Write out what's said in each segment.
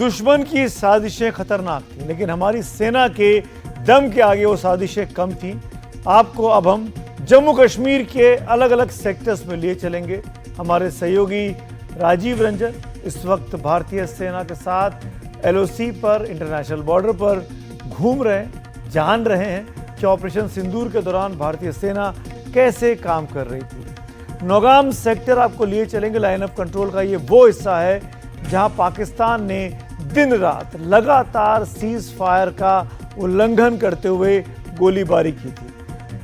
दुश्मन की साजिशें खतरनाक थी, लेकिन हमारी सेना के दम के आगे वो साजिशें कम थी। आपको अब हम जम्मू कश्मीर के अलग अलग सेक्टर्स में लिए चलेंगे। हमारे सहयोगी राजीव रंजन इस वक्त भारतीय सेना के साथ एलओसी पर, इंटरनेशनल बॉर्डर पर घूम रहे हैं, जान रहे हैं कि ऑपरेशन सिंदूर के दौरान भारतीय सेना कैसे काम कर रही थी। नौगाम सेक्टर आपको लिए चलेंगे। लाइन ऑफ कंट्रोल का ये वो हिस्सा है जहां पाकिस्तान ने दिन रात लगातार सीज फायर का उल्लंघन करते हुए गोलीबारी की थी।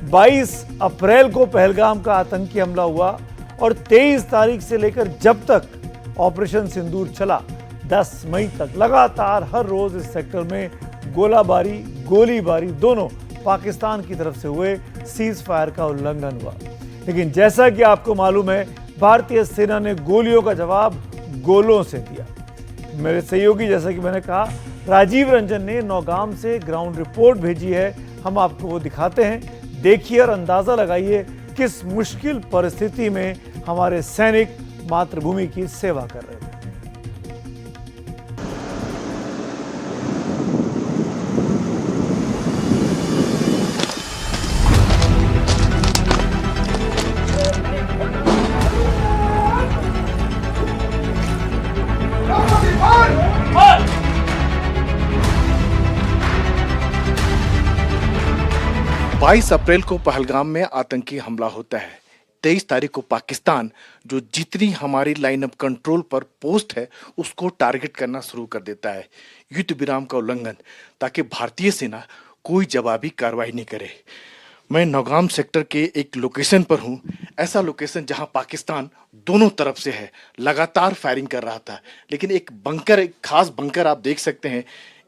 22 अप्रैल को पहलगाम का आतंकी हमला हुआ और 23 तारीख से लेकर जब तक ऑपरेशन सिंदूर चला 10 मई तक लगातार हर रोज इस सेक्टर में गोलीबारी दोनों पाकिस्तान की तरफ से हुए सीज फायर का उल्लंघन हुआ। लेकिन जैसा कि आपको मालूम है, भारतीय सेना ने गोलियों का जवाब गोलों से दिया। मेरे सहयोगी, जैसा कि मैंने कहा, राजीव रंजन ने नौगाम से ग्राउंड रिपोर्ट भेजी है। हम आपको वो दिखाते हैं। देखिए और अंदाजा लगाइए किस मुश्किल परिस्थिति में हमारे सैनिक मातृभूमि की सेवा कर रहे थे। बाईस अप्रैल को पहलगाम में आतंकी हमला होता है। 23 तारीख को पाकिस्तान जो जितनी हमारी लाइन ऑफ कंट्रोल पर पोस्ट है उसको टारगेट करना शुरू कर देता है। युद्ध विराम का उल्लंघन, ताकि भारतीय सेना कोई जवाबी कार्रवाई नहीं करे। मैं नौगाम सेक्टर के एक लोकेशन पर हूँ, ऐसा लोकेशन जहां पाकिस्तान दोनों तरफ से है, लगातार फायरिंग कर रहा था। लेकिन एक खास बंकर आप देख सकते हैं,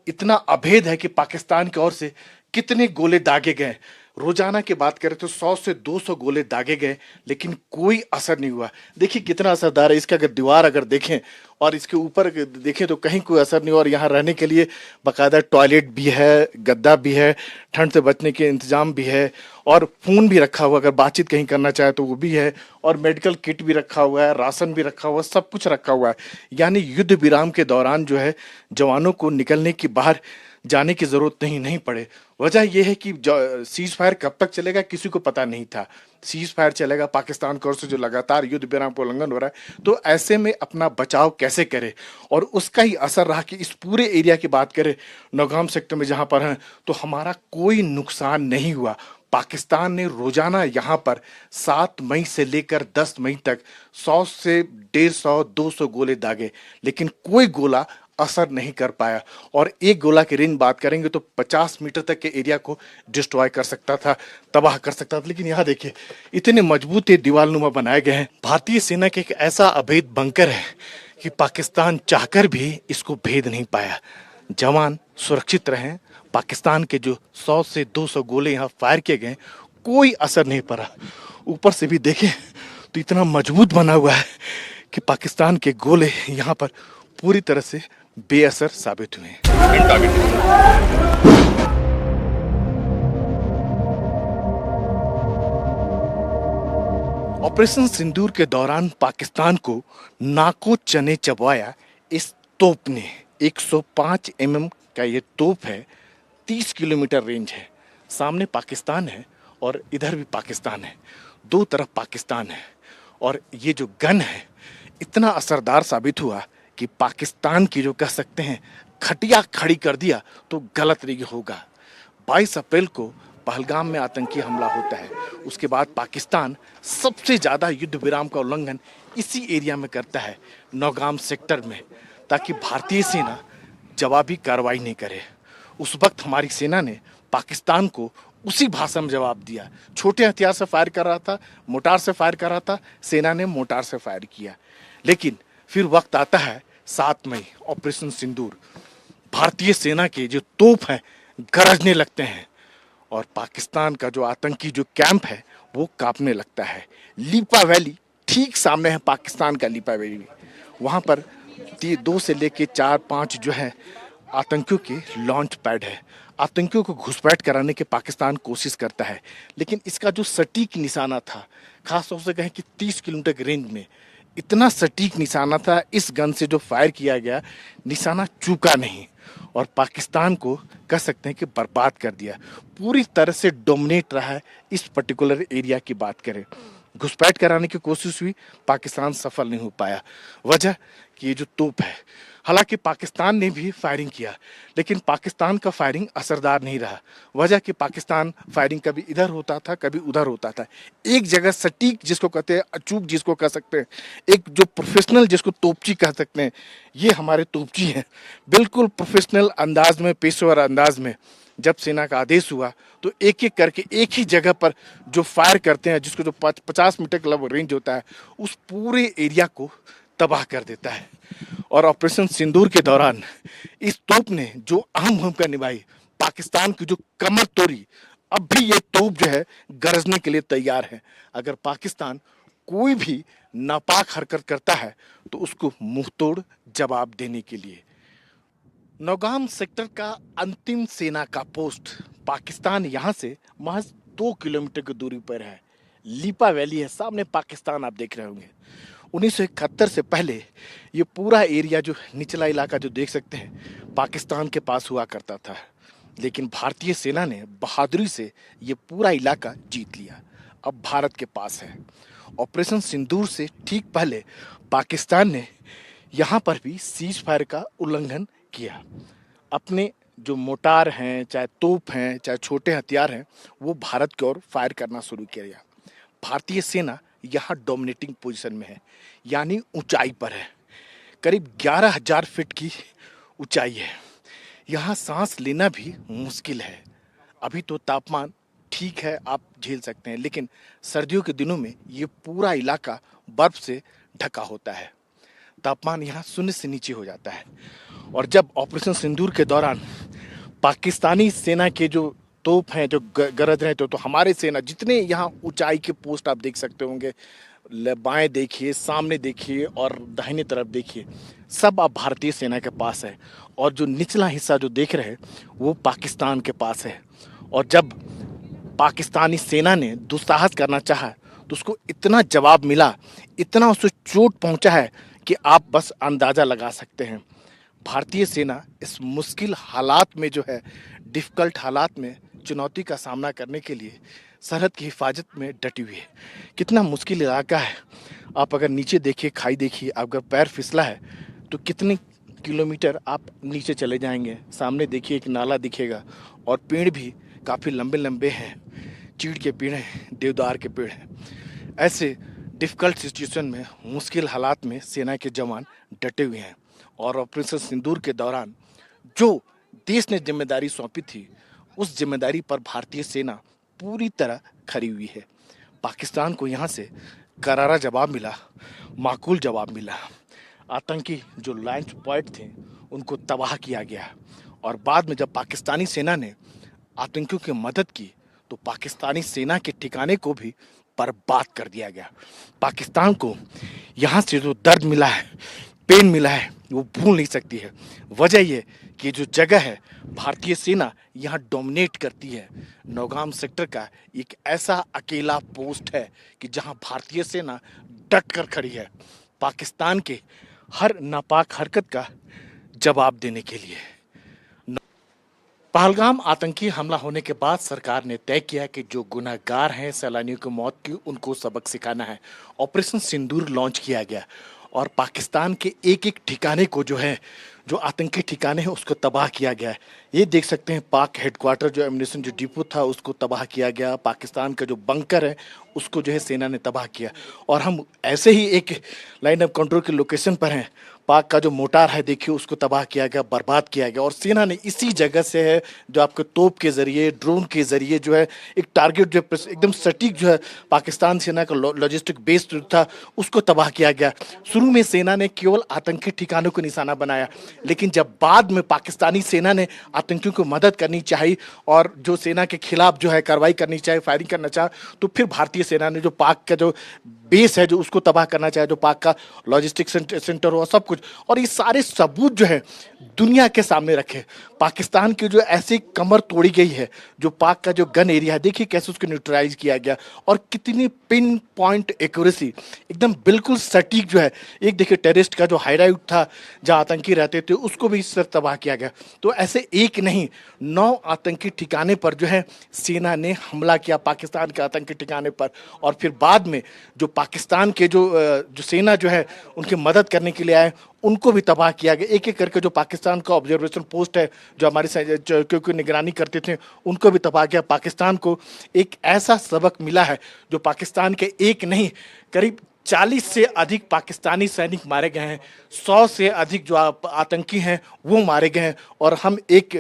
इतना अभेद है कि पाकिस्तान की ओर से कितने गोले दागे गए। रोजाना की बात करें तो 100 से 200 गोले दागे गए, लेकिन कोई असर नहीं हुआ। देखिए कितना असरदार है। इसका दीवार अगर देखें और इसके ऊपर देखें तो कहीं कोई असर नहीं हुआ। और यहाँ रहने के लिए बाकायदा टॉयलेट भी है, गद्दा भी है, ठंड से बचने के इंतजाम भी है, और फोन भी रखा हुआ, अगर बातचीत कहीं करना चाहे तो वो भी है, और मेडिकल किट भी रखा हुआ है, राशन भी रखा हुआ है, सब कुछ रखा हुआ है। यानी युद्ध विराम के दौरान जो है जवानों को निकलने की, बाहर जाने की जरूरत नहीं पड़े। वजह यह है कि सीज फायर कब तक चलेगा किसी को पता नहीं था। सीज फायर चलेगा पाकिस्तान की ओर से, जो लगातार युद्ध विराम का उल्लंघन हो रहा है, तो ऐसे में अपना बचाव कैसे करे। और उसका ही असर रहा कि इस पूरे एरिया की बात करें, नौगाम सेक्टर में जहां पर है, तो हमारा कोई नुकसान नहीं हुआ। पाकिस्तान ने रोजाना यहाँ पर 7 मई से लेकर 10 मई तक 100 से 150 200 गोले दागे, लेकिन कोई गोला असर नहीं कर पाया। और एक गोला की रेंज बात करेंगे तो 50 मीटर तक के एरिया को डिस्ट्रॉय कर सकता था, तबाह कर सकता था। लेकिन यहाँ देखिए इतने मजबूत दीवारनुमा बनाए गए हैं। भारतीय सेना के एक ऐसा अभेद बंकर है कि पाकिस्तान चाहकर भी इसको भेद नहीं पाया। जवान सुरक्षित रहे। पाकिस्तान के जो 100 से 200 गोले यहाँ फायर किए गए, कोई असर नहीं पड़ा। ऊपर से भी देखें तो इतना मजबूत बना हुआ है कि पाकिस्तान के गोले यहाँ पर पूरी तरह से बेअसर साबित हुए हैं। ऑपरेशन सिंदूर के दौरान पाकिस्तान को नाको चने चबवाया इस तोप ने। 105 mm का ये तोप है, 30 किलोमीटर रेंज है। सामने पाकिस्तान है और इधर भी पाकिस्तान है, दो तरफ पाकिस्तान है। और ये जो गन है इतना असरदार साबित हुआ कि पाकिस्तान की, जो कह सकते हैं, खटिया खड़ी कर दिया तो गलत नहीं होगा। 22 अप्रैल को पहलगाम में आतंकी हमला होता है। उसके बाद पाकिस्तान सबसे ज्यादा युद्ध विराम का उल्लंघन इसी एरिया में करता है, नौगाम सेक्टर में, ताकि भारतीय सेना जवाबी कार्रवाई नहीं करे। उस वक्त हमारी सेना ने पाकिस्तान को उसी भाषा में जवाब दिया। छोटे हथियार से फायर कर रहा था, मोटार से फायर कर रहा था, सेना ने मोटार से फायर किया। लेकिन फिर वक्त आता है 7 मई, ऑपरेशन सिंदूर। भारतीय सेना के जो तोप हैं गरजने लगते हैं और पाकिस्तान का जो आतंकी जो कैंप है वो कांपने लगता है। लीपा वैली ठीक सामने है, पाकिस्तान का लीपा वैली। वहां पर 2 से लेके 4-5 जो है आतंकियों के लॉन्च पैड है। आतंकियों को घुसपैठ कराने की पाकिस्तान कोशिश करता है, लेकिन इसका जो सटीक निशाना था, खास तौर से कहें कि 30 किलोमीटर की रेंज में इतना सटीक निशाना था इस गन से जो फायर किया गया, निशाना चूका नहीं और पाकिस्तान को कह सकते हैं कि बर्बाद कर दिया। पूरी तरह से डोमिनेट रहा है इस पर्टिकुलर एरिया की बात करें। घुसपैठ कराने की कोशिश हुई, पाकिस्तान सफल नहीं हो पाया। वजह कि ये जो तोप है, हालांकि पाकिस्तान ने भी फायरिंग किया लेकिन पाकिस्तान का फायरिंग असरदार नहीं रहा। वजह कि पाकिस्तान फायरिंग कभी इधर होता था कभी उधर होता था। एक जगह सटीक जिसको कहते हैं, अचूक जिसको कह सकते हैं, एक जो प्रोफेशनल जिसको तोपची कह सकते हैं, ये हमारे तोपची हैं। बिल्कुल प्रोफेशनल अंदाज में, पेशेवर अंदाज में जब सेना का आदेश हुआ तो एक एक करके एक ही जगह पर जो फायर करते हैं, जिसको जो 50 मीटर का रेंज होता है, उस पूरे एरिया को तबाह कर देता है। और ऑपरेशन सिंदूर के दौरान इस तोप ने जो अहम भूमिका निभाई, पाकिस्तान की जो कमर तोड़ी, अब भी ये तोप जो है गरजने के लिए तैयार है। अगर पाकिस्तान कोई भी नापाक हरकत करता है तो उसको मुंहतोड़ जवाब देने के लिए। नौगाम सेक्टर का अंतिम सेना का पोस्ट पाकिस्तान यहाँ से महज 2 किलोमीटर की दूरी पर है। लीपा वैली है सामने, पाकिस्तान आप देख रहे होंगे। 1971 से पहले ये पूरा एरिया जो निचला इलाका जो देख सकते हैं, पाकिस्तान के पास हुआ करता था, लेकिन भारतीय सेना ने बहादुरी से ये पूरा इलाका जीत लिया, अब भारत के पास है। ऑपरेशन सिंदूर से ठीक पहले पाकिस्तान ने यहाँ पर भी सीज फायर का उल्लंघन किया। अपने जो मोटार हैं, चाहे तोप हैं, चाहे छोटे हथियार हैं, वो भारत की ओर फायर करना शुरू किया। भारतीय सेना यहाँ डोमिनेटिंग पोजीशन में है, यानी ऊंचाई पर है। करीब 11,000 फीट की ऊंचाई है। यहाँ सांस लेना भी मुश्किल है। अभी तो तापमान ठीक है, आप झेल सकते हैं, लेकिन सर्दियों के दिनों में ये पूरा इलाका बर्फ से ढका होता है। तापमान यहाँ 0 से नीचे हो जाता है। और जब ऑपरेशन सिंदूर के दौरान पाकिस्तानी सेना के जो तोप हैं जो गरज रहे थे, तो हमारे सेना जितने यहाँ ऊंचाई के पोस्ट आप देख सकते होंगे, बाएं देखिए, सामने देखिए और दाहिने तरफ देखिए, सब अब भारतीय सेना के पास है। और जो निचला हिस्सा जो देख रहे हैं वो पाकिस्तान के पास है। और जब पाकिस्तानी सेना ने दुस्साहस करना चाहा तो उसको इतना जवाब मिला, इतना उसको चोट पहुंचा है कि आप बस अंदाजा लगा सकते हैं। भारतीय सेना इस मुश्किल हालात में जो है, डिफ़िकल्ट हालात में चुनौती का सामना करने के लिए सरहद की हिफाजत में डटी हुई है। कितना मुश्किल इलाका है। आप अगर नीचे देखिए, खाई देखिए, अगर पैर फिसला है तो कितने किलोमीटर आप नीचे चले जाएंगे। सामने देखिए एक नाला दिखेगा और पेड़ भी काफ़ी लंबे लंबे हैं। चीड़ के पेड़ हैं, देवदार के पेड़ हैं। ऐसे डिफ़िकल्ट सिचुएशन में, मुश्किल हालात में सेना के जवान डटे हुए हैं। और ऑपरेशन सिंदूर के दौरान जो देश ने जिम्मेदारी सौंपी थी, उस जिम्मेदारी पर भारतीय सेना पूरी तरह खरी हुई है। पाकिस्तान को यहाँ से करारा जवाब मिला, माकूल जवाब मिला। आतंकी जो लॉन्च पॉइंट थे उनको तबाह किया गया। और बाद में जब पाकिस्तानी सेना ने आतंकियों की मदद की तो पाकिस्तानी सेना के ठिकाने को भी बर्बाद कर दिया गया। पाकिस्तान को यहाँ से जो दर्द मिला है, पेन मिला है, वो भूल नहीं सकती है। वजह ये कि जो जगह है, भारतीय सेना यहाँ डोमिनेट करती है। नौगाम सेक्टर का एक ऐसा अकेला पोस्ट है कि जहाँ भारतीय सेना डट कर खड़ी है, पाकिस्तान के हर नापाक हरकत का जवाब देने के लिए। पहलगाम आतंकी हमला होने के बाद सरकार ने तय किया कि जो गुनहगार हैं सैलानियों की मौत की, उनको सबक सिखाना है। ऑपरेशन सिंदूर लॉन्च किया गया और पाकिस्तान के एक एक ठिकाने को जो है, जो आतंकी ठिकाने हैं, उसको तबाह किया गया है। ये देख सकते हैं पाक हेडक्वार्टर जो एम्युनिशन जो डिपो था उसको तबाह किया गया। पाकिस्तान का जो बंकर है उसको जो है सेना ने तबाह किया। और हम ऐसे ही एक लाइन ऑफ कंट्रोल के लोकेशन पर हैं, पाक का जो मोटार है देखिए उसको तबाह किया गया, बर्बाद किया गया। और सेना ने इसी जगह से है जो आपके तोप के ज़रिए, ड्रोन के ज़रिए जो है एक टारगेट जो एकदम सटीक जो है पाकिस्तान सेना का लॉजिस्टिक बेस जो था उसको तबाह किया गया। शुरू में सेना ने केवल आतंकी ठिकानों को निशाना बनाया, लेकिन जब बाद में पाकिस्तानी सेना ने आतंकियों को मदद करनी चाहिए और जो सेना के खिलाफ जो है कार्रवाई करनी चाहिए, फायरिंग करना चाहा, तो फिर भारतीय सेना ने जो पाक का जो बेस है जो उसको तबाह करना चाहे, जो पाक का लॉजिस्टिक सेंटर हो, सब कुछ। और ये सारे सबूत जो है दुनिया के सामने रखे। पाकिस्तान की जो ऐसी कमर तोड़ी गई है, जो पाक का जो गन एरिया है, देखिए कैसे उसको न्यूट्रलाइज किया गया और कितनी पिन पॉइंट एक्यूरेसी, एकदम बिल्कुल सटीक जो है। एक देखिए टेररिस्ट का जो हाइडाउट था जहाँ आतंकी रहते थे, उसको भी इस तरह तबाह किया गया। तो ऐसे एक नहीं 9 आतंकी ठिकाने पर जो है सेना ने हमला किया, पाकिस्तान के आतंकी ठिकाने पर। और फिर बाद में जो पाकिस्तान के जो सेना जो है उनकी मदद करने के लिए आए, उनको भी तबाह किया गया। एक एक करके जो पाकिस्तान का ऑब्जर्वेशन पोस्ट है जो हमारी क्योंकि निगरानी करते थे, उनको भी तबाह किया। पाकिस्तान को एक ऐसा सबक मिला है जो पाकिस्तान के एक नहीं करीब 40 से अधिक पाकिस्तानी सैनिक मारे गए हैं, 100 से अधिक जो आतंकी हैं वो मारे गए हैं। और हम एक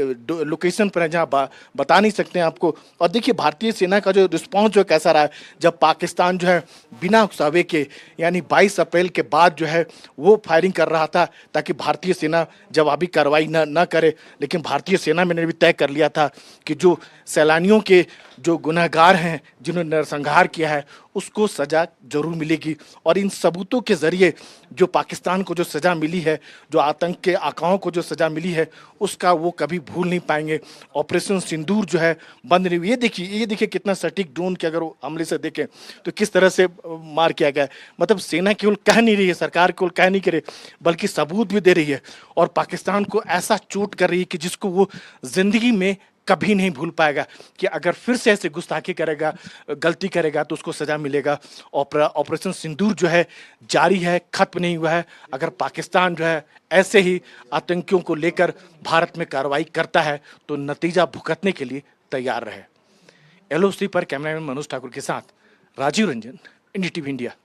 लोकेशन पर हैं जहाँ बता नहीं सकते हैं आपको। और देखिए भारतीय सेना का जो रिस्पॉन्स जो कैसा रहा है, जब पाकिस्तान जो है बिना उकसावे के यानी 22 अप्रैल के बाद जो है वो फायरिंग कर रहा था ताकि भारतीय सेना जवाबी कार्रवाई न करे। लेकिन भारतीय सेना ने भी तय कर लिया था कि जो सैलानियों के जो गुनहगार हैं, जिन्होंने नरसंहार किया है, उसको सजा जरूर मिलेगी। और इन सबूतों के जरिए जो पाकिस्तान को जो सजा मिली है, जो आतंक के आकाओं को जो सजा मिली है, उसका वो कभी भूल नहीं पाएंगे। ऑपरेशन सिंदूर जो है बंद नहीं हुई। ये देखिए कितना सटीक ड्रोन के अगर हमले से देखें तो किस तरह से मार किया गया है। मतलब सेना केवल कह नहीं रही है, सरकार केवल कह नहीं करे, बल्कि सबूत भी दे रही है। और पाकिस्तान को ऐसा चोट कर रही है कि जिसको वो जिंदगी में कभी नहीं भूल पाएगा कि अगर फिर से ऐसे गुस्ताखी करेगा, गलती करेगा तो उसको सजा मिलेगा। ऑपरेशन सिंदूर जो है जारी है, खत्म नहीं हुआ है। अगर पाकिस्तान जो है ऐसे ही आतंकियों को लेकर भारत में कार्रवाई करता है तो नतीजा भुगतने के लिए तैयार रहे। एलओसी पर कैमरामैन मनोज ठाकुर के साथ राजीव रंजन, NDTV इंडिया।